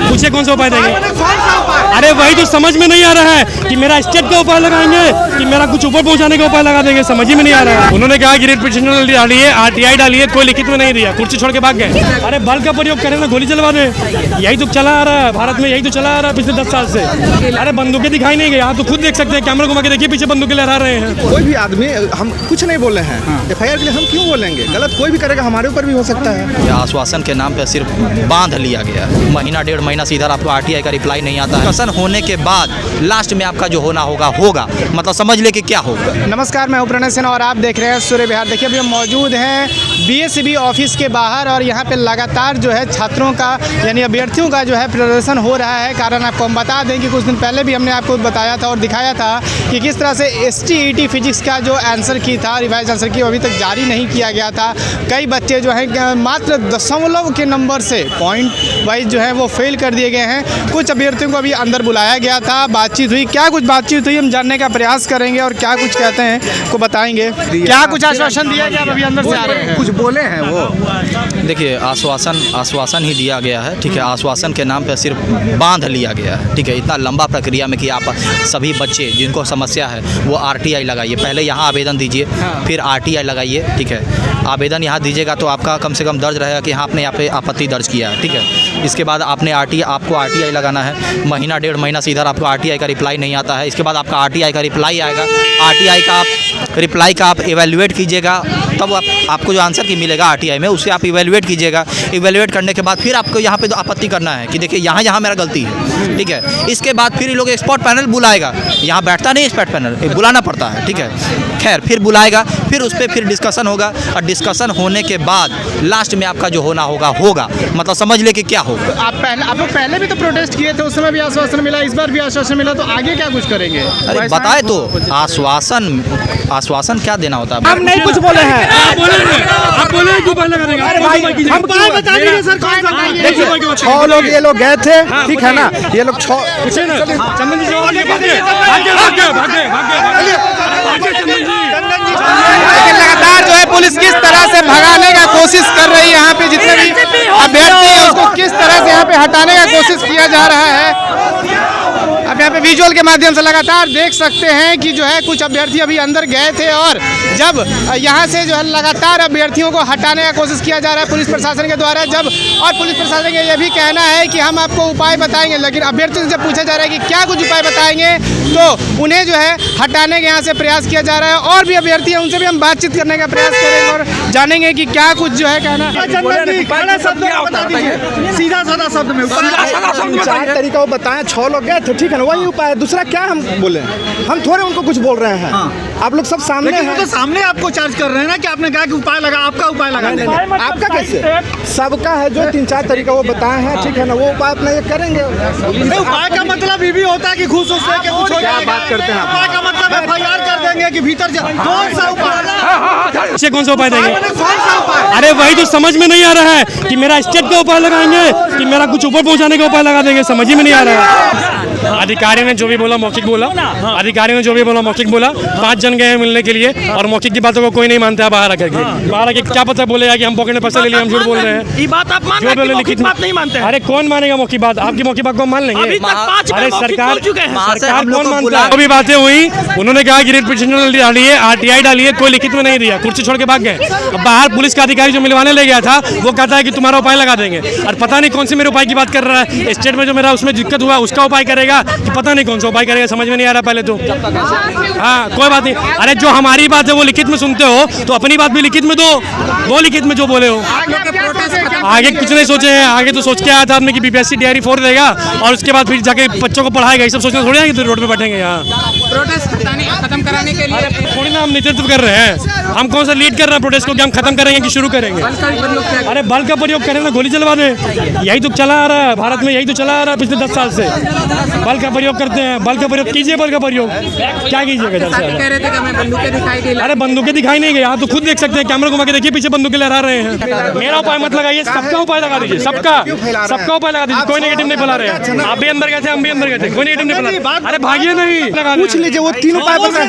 पूछे कौन सा उपाय देंगे? अरे वही तो समझ में नहीं आ रहा है कि मेरा स्टेट का उपाय लगाएंगे कि मेरा कुछ ऊपर पहुंचाने का उपाय लगा देंगे, समझ ही में नहीं आ रहा है। उन्होंने कहा कि रिट पिटिशन डालिए, RTI डालिए, कोई लिखित में नहीं दिया, कुर्सी छोड़ के भाग गए। अरे बल का प्रयोग करें ना, गोली चलवा दें, यही तो चला आ रहा है भारत में, यही तो चला आ रहा है पिछले 10 साल से। अरे बंदूकें दिखाई नहीं गई, आप तो खुद देख सकते हैं, कैमरा घुमा के देखिए, पीछे बंदूकें लहरा रहे हैं। कोई भी आदमी, हम कुछ नहीं बोले हैं, FIR के लिए हम क्यों बोलेंगे? गलत कोई भी करेगा, हमारे ऊपर भी हो सकता है। आश्वासन के नाम पे सिर्फ बांध लिया गया है, महीना 1.5 महीना से इधर आपको RTI का रिप्लाई नहीं आता है। कसन होने के बाद लास्ट में आपका जो होना होगा होगा, मतलब समझ ले कि क्या होगा। नमस्कार, मैं प्रणय सिन्हा और आप देख रहे हैं सूर्य बिहार। देखिए अभी हम मौजूद हैं BSB ऑफिस के बाहर और यहाँ पे लगातार जो है छात्रों का यानी अभ्यर्थियों का जो है प्रदर्शन हो रहा है। कारण आपको हम बता दें कि कुछ दिन पहले भी हमने आपको बताया था और दिखाया था कि किस तरह से STET फिजिक्स का जो आंसर की था, रिवाइज आंसर की, अभी तक जारी नहीं किया गया था। कई बच्चे जो हैं मात्र दशमलव के नंबर से पॉइंट वाइज जो है वो फेल कर दिए गए हैं। कुछ अभ्यर्थियों को अभी अंदर बुलाया गया था, बातचीत हुई, क्या कुछ बातचीत हुई हम जानने का प्रयास करेंगे और क्या कुछ कहते हैं को बताएंगे। क्या कुछ आश्वासन दिया गया, अभी अंदर से आ रहे हैं, कुछ बोले हैं वो? देखिए आश्वासन ही दिया गया है, ठीक है। आश्वासन के नाम पे सिर्फ बांध लिया गया है, ठीक है। इतना लंबा प्रक्रिया में कि आप सभी बच्चे जिनको समस्या है वो RTI लगाइए, पहले यहाँ आवेदन दीजिए, फिर RTI लगाइए, ठीक है। आवेदन यहाँ दीजिएगा तो आपका कम से कम दर्ज रहेगा कि हाँ आपने यहाँ पे आपत्ति दर्ज किया है, ठीक है। इसके बाद आपको RTI लगाना है, महीना 1.5 महीना से इधर आपको RTI का रिप्लाई नहीं आता है। इसके बाद आपका RTI का रिप्लाई आएगा, RTI का रिप्लाई का आप इवेल्युएट कीजिएगा, तब आपको जो आंसर की मिलेगा RTI में उससे आप इवेल्युएट कीजिएगा। इवेल्युएट करने के बाद फिर आपको यहाँ पे तो आपत्ति करना है कि देखिए यहाँ मेरा गलती है, ठीक है। इसके बाद फिर ये लोग एक्सपर्ट पैनल बुलाएगा, यहाँ बैठता नहीं एक्सपर्ट पैनल, बुलाना पड़ता है, ठीक है। खैर फिर बुलाएगा, फिर उस पर फिर डिस्कशन होगा और डिस्कशन होने के बाद लास्ट में आपका जो होना होगा होगा, मतलब समझ ले कि क्या होगा। आप लोग पहले भी तो प्रोटेस्ट किए थे, उस समय भी आश्वासन मिला, इस बार भी आश्वासन मिला, तो आगे क्या कुछ करेंगे? अरे बताए तो, आश्वासन क्या देना होता है? हम नहीं कुछ बोले हैं। आप बोले कि उपाय लगा देंगे, अरे भाई हम उपाय बता दीजिए सर, कौन सा उपाय? देखिए 6 लोग ये लोग गए थे, ठीक है ना, ये लोग 6 चंदन जी लेकिन लगातार जो है पुलिस किस तरह से भगाने का कोशिश कर रही है, यहाँ पे जितने भी अभ्यर्थी हैं उसको किस तरह से यहाँ पे हटाने का कोशिश किया जा रहा है। अब यहाँ पे विजुअल के माध्यम से लगातार देख सकते हैं कि जो है कुछ अभ्यर्थी अभी अंदर गए थे और जब यहाँ से जो है लगातार अभ्यर्थियों को हटाने का कोशिश किया जा रहा है पुलिस प्रशासन के द्वारा। और पुलिस प्रशासन का यह भी कहना है कि हम आपको उपाय बताएंगे, लेकिन अभ्यर्थियों से जब पूछा जा रहा है कि क्या कुछ उपाय बताएंगे तो उन्हें जो है हटाने के यहाँ से प्रयास किया जा रहा है। और भी अभ्यर्थी हैं, उनसे भी हम बातचीत करने का प्रयास करेंगे और जानेंगे कि क्या कुछ जो है कहना। सीधा साधा शब्द में 4 तरीका वो बताएं, 6 लोग गए थे, ठीक है ना, वही उपाय, दूसरा क्या हम बोले? हम थोड़े उनको कुछ बोल रहे हैं। आप लोग सब सामने हैं, तो सामने आपको चार्ज कर रहे हैं ना कि आपने कहा कि उपाय लगा, आपका उपाय लगा। आपका कैसे? सबका है जो 3-4 तरीका वो बताए हैं, ठीक है ना, वो उपाय अपना ये करेंगे। उपाय का मतलब ये भी होता है कि घूस उस लेके कुछ हो जाएगा। बात करते हैं, उपाय का मतलब FIR कर देंगे कि भीतर कौन सा उपाय? कौन सा उपाय देंगे? कौन सा उपाय? अरे वही तो समझ में नहीं आ रहा है कि मेरा स्टेट का उपाय लगाएंगे कि मेरा कुछ ऊपर पहुंचाने का उपाय लगा देंगे, समझ ही में नहीं आ रहा है। अधिकारी ने जो भी बोला मौखिक बोला, अधिकारी ने जो भी बोला मौखिक बोला। 5 जन गए मिलने के लिए और मौखिक की बातों को कोई नहीं मानता है। बाहर आकर के बाहर आके क्या पता बोलेगा कि हम पॉकेट में पैसा ले लिए, हम झूठ बोल रहे हैं। ये बात आप मान रहे हैं, मौखिक बात नहीं मानते हैं। अरे कौन मानेगा मौखिक बात? आपकी मौखिक बात को हम मान लेंगे? अरे सरकार कौन मानता है? जो भी बातें हुई उन्होंने कहा कि रिट पिटिशन डालिए, RTI डालिए, कोई लिखित में नहीं दिया, कुर्सी छोड़ के भाग गए। अब बाहर पुलिस का अधिकारी जो मिलवाने ले गया था वो कहता है कि तुम्हारा उपाय लगा देंगे, और पता नहीं कौन से मेरे उपाय की बात कर रहा है। स्टेट में जो मेरा उसमें दिक्कत हुआ उसका उपाय करेगा कि पता नहीं कौन सा उपाय करेगा, समझ में नहीं आ रहा पहले तो। हाँ कोई बात नहीं, अरे जो हमारी बात है वो लिखित में सुनते हो तो अपनी बात भी लिखित में दो, वो लिखित में जो बोले हो। आगे कुछ नहीं सोचे हैं, आगे तो सोच के आया था आपने कि BPSC DRE 4 देगा और उसके बाद फिर जाके बच्चों को पढ़ाएगा। ये सब सोचना थोड़ी है कि रोड पे बैठेंगे यहाँ प्रोटेस्ट खत्म कराने के लिए। थोड़ी ना हम नेतृत्व कर रहे हैं, हम कौन सा लीड कर रहे हैं प्रोटेस्ट को कि हम खत्म करेंगे कि शुरू करेंगे? अरे बल का प्रयोग करें ना, गोली चलवा दें, यही तो चला आ रहा है भारत में, यही तो चला आ रहा है पिछले 10 साल से। बल का प्रयोग करते हैं, बल का प्रयोग कीजिए, बल का प्रयोग क्या कीजिएगा? अरे बंदूकें दिखाई नहीं गई, आप तो खुद देख सकते हैं, कैमरा घुमा के देखिए, पीछे बंदूकें लहरा रहे हैं। मेरा उपाय मत लगाइए, सबका उपाय लगा दीजिए, सबका उपाय लगा दीजिए। कोई नेगेटिव नहीं फैला रहे हैं। आप भी अंदर गए थे, हम भी अंदर गए थे, कोई नेगेटिव नहीं फैला। अरे भागिए नहीं, लीजिए, वो तीन उपाय बता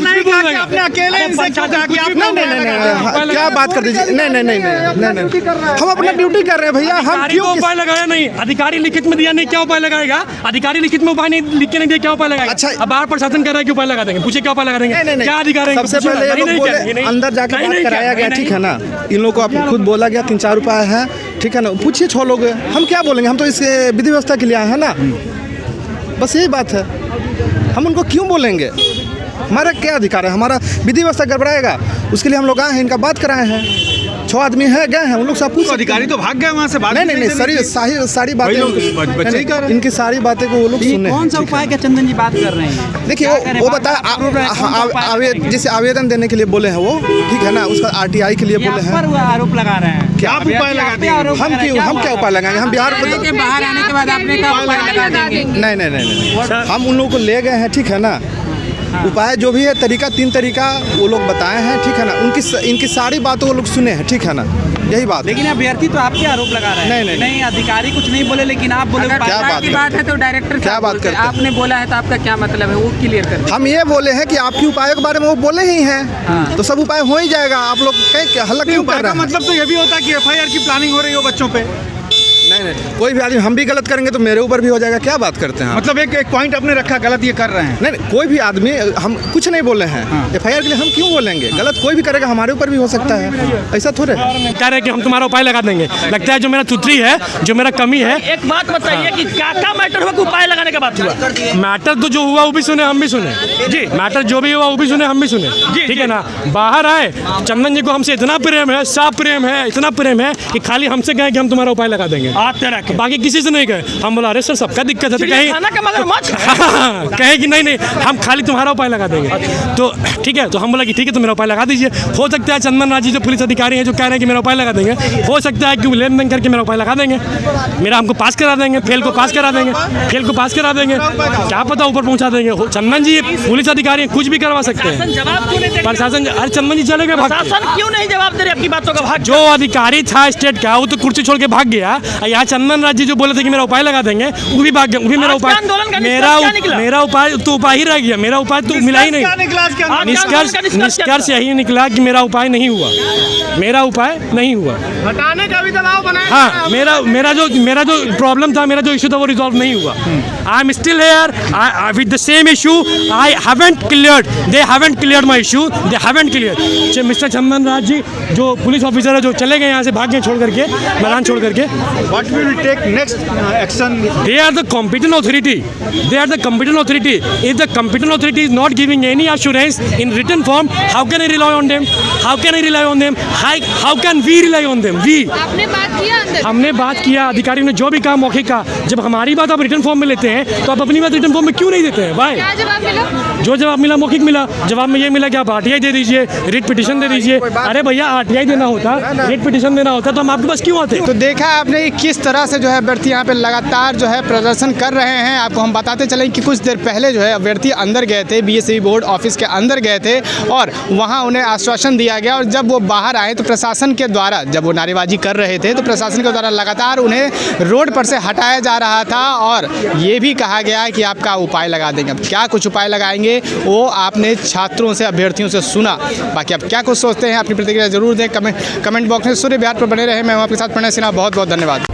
आपने अकेले इनसे क्यों कहा कि आप नहीं, क्या बात कर दीजिए, नहीं, हम अपना ड्यूटी कर रहे हैं भैया, हम क्यों उपाय लगाया नहीं, अधिकारी लिखित में दिया नहीं, क्या उपाय लगाएगा? अधिकारी लिखित में उपाय नहीं लिख के नहीं दिया, क्या उपाय लगाएगा? अच्छा, अब बाहर प्रशासन कर रहा है कि उपाय लगा देंगे, पूछे क्या उपाय लगा देंगे, क्या अधिकार है? सबसे पहले ये लोग बोले अंदर जाकर बात कराया गया, ठीक है ना, इन लोगों को आप खुद बोला गया 3-4 उपाय है, ठीक है ना, पूछिए 6 लोग, हम क्या बोलेंगे, हम तो इस विधि व्यवस्था के लिए आए हैं ना, बस यही बात है, हम उनको क्यों बोलेंगे? हमारा क्या अधिकार है? हमारा विधि व्यवस्था गड़बड़ाएगा, उसके लिए हम लोग आए हैं, इनका बात कराए हैं, 6 आदमी है गए हैं, उन लोग सब पूछ, अधिकारी तो भाग गए वहाँ से, नहीं, सारी बातें, इनकी सारी बातें को वो लोग सुने। कौन सा उपाय का चंदन जी बात कर रहे हैं? देखिए वो बताया, जैसे आवेदन देने के लिए बोले हैं वो, ठीक है ना, उसका RTI के लिए बोले हैं, आरोप लगा रहे हैं, क्या उपाय लगाते हैं? हम क्या उपाय लगाएंगे? हम बिहार के बाहर आने के बाद आपने क्या उपाय लगा देंगे? नहीं, हम उन लोगों को ले गए हैं, ठीक है ना, उपाय जो भी है तरीका 3 तरीका वो लोग बताए हैं, ठीक है ना, इनकी सारी बातों वो लोग सुने हैं, ठीक है ना, यही बात। लेकिन अभ्यर्थी तो आपके आरोप लगा रहे हैं। नहीं, अधिकारी कुछ नहीं बोले, लेकिन आप बोले क्या बात है तो डायरेक्टर क्या बात करते हैं? आपने बोला है तो आपका क्या मतलब है, वो क्लियर कर। हम ये बोले हैं कि आपके उपायों के बारे में वो बोले ही हैं, तो सब उपाय हो ही जाएगा, आप लोग कहीं हल्ला क्यों कर रहे हैं? मतलब तो ये भी होता है कि FIR की प्लानिंग हो रही हो बच्चों पे। नहीं, कोई भी आदमी, हम भी गलत करेंगे तो मेरे ऊपर भी हो जाएगा, क्या बात करते हैं? मतलब एक पॉइंट आपने रखा, गलत ये कर रहे हैं। नहीं, कोई भी आदमी, हम कुछ नहीं बोले हैं, FIR के लिए हम क्यों बोलेंगे? गलत कोई भी करेगा, हमारे ऊपर भी हो सकता है, ऐसा थोड़े कह रहे हैं कि हम तुम्हारा उपाय लगा देंगे। लगता है जो मेरा तुतरी है, जो मेरा कमी है। एक बात बताइए कि क्या मैटर हुआ कि उपाय लगाने का बात हुआ? मैटर तो जो हुआ वो भी सुने, हम भी सुने जी, मैटर जो भी हुआ वो भी सुने, हम भी सुने, ठीक है ना। बाहर आए, चंदन जी को हमसे इतना प्रेम है, साफ प्रेम है, इतना प्रेम है कि खाली हमसे कहें कि हम तुम्हारा उपाय लगा देंगे, बाकी किसी से नहीं कहे। हम बोला अरे सर सबका दिक्कत है, तो कहे कि नहीं हम खाली तुम्हारा उपाय लगा देंगे, तो ठीक है, तो हम बोला कि ठीक है, तो मेरा उपाय लगा दीजिए। हो सकता है चंदन राज जी जो पुलिस अधिकारी हैं जो कह रहे हैं कि मेरा उपाय लगा देंगे, हो सकता है कि लेन देन करके मेरा उपाय लगा देंगे, मेरा हमको पास करा देंगे, फेल को पास करा देंगे, क्या पता ऊपर पहुंचा देंगे। चंदन जी पुलिस अधिकारी कुछ भी करवा सकते हैं, प्रशासन। अरे चंदन जी चले गए, क्यों नहीं जवाब दे रहे आपकी बातों का? जो अधिकारी था स्टेट का वो तो कुर्सी छोड़ के भाग गया, यहाँ चंदन राज जी जो बोले थे कि मेरा उपाय लगा देंगे, वो भी भाग गया, वो भी मेरा उपाय, मेरा उपाय तो उपाय ही रह गया, मेरा उपाय तो मिला ही नहीं। निष्कर्ष यही निकला कि मेरा उपाय नहीं हुआ, मेरा उपाय नहीं हुआ, हटाने का भी दबाव बनाया। हाँ, मेरा जो प्रॉब्लम था, मेरा जो इशू था वो रिजॉल्व नहीं हुआ। I am still here with the same issue, I haven't cleared, they haven't cleared my issue, they haven't cleared. Mister Chandan Raj ji जो पुलिस ऑफिसर है, जो चले गए यहाँ से, भाग गए छोड़ करके, मैदान छोड़ करके। What will take next action? They are the competent authority. If the competent authority is not giving any assurance in written form, how can I rely on them? How can we rely on them? आपने बात किया अंदर? हमने बात किया, अधिकारियों ने जो भी कहा मौखिक का। जब हमारी बात आप रिटर्न फॉर्म में लेते हैं तो आप अपनी बात रिटर्न फॉर्म में क्यों नहीं देते हैं भाई? क्या जवाब मिला? जो जवाब मिला मौखिक मिला। जवाब में ये मिला कि आप RTI दे दीजिए, रिट पिटिशन दे दीजिए। अरे भैया RTI देना होता, रिट पिटिशन देना होता तो हम आपके पास क्यों आते? तो देखा आपने किस तरह से जो है अभ्यर्थी यहाँ पे लगातार जो है प्रदर्शन कर रहे हैं। आपको हम बताते चले कि कुछ देर पहले जो है अभ्यर्थी अंदर गए थे, BSc बोर्ड ऑफिस के अंदर गए थे और वहाँ उन्हें आश्वासन दिया गया, और जब वो बाहर आए तो प्रशासन के द्वारा, जब वो नारेबाजी कर रहे थे तो प्रशासन के द्वारा लगातार उन्हें रोड पर से हटाया जा रहा था और ये भी कहा गया कि आपका उपाय लगा देंगे। अब क्या कुछ उपाय लगाएंगे वो आपने छात्रों से, अभ्यर्थियों से सुना। बाकी आप क्या कुछ सोचते हैं अपनी प्रतिक्रिया जरूर दें कमेंट बॉक्स में। सूर्य बिहार पर बने रहे, मैं हूं आपके साथ प्रणय सिन्हा, बहुत बहुत धन्यवाद।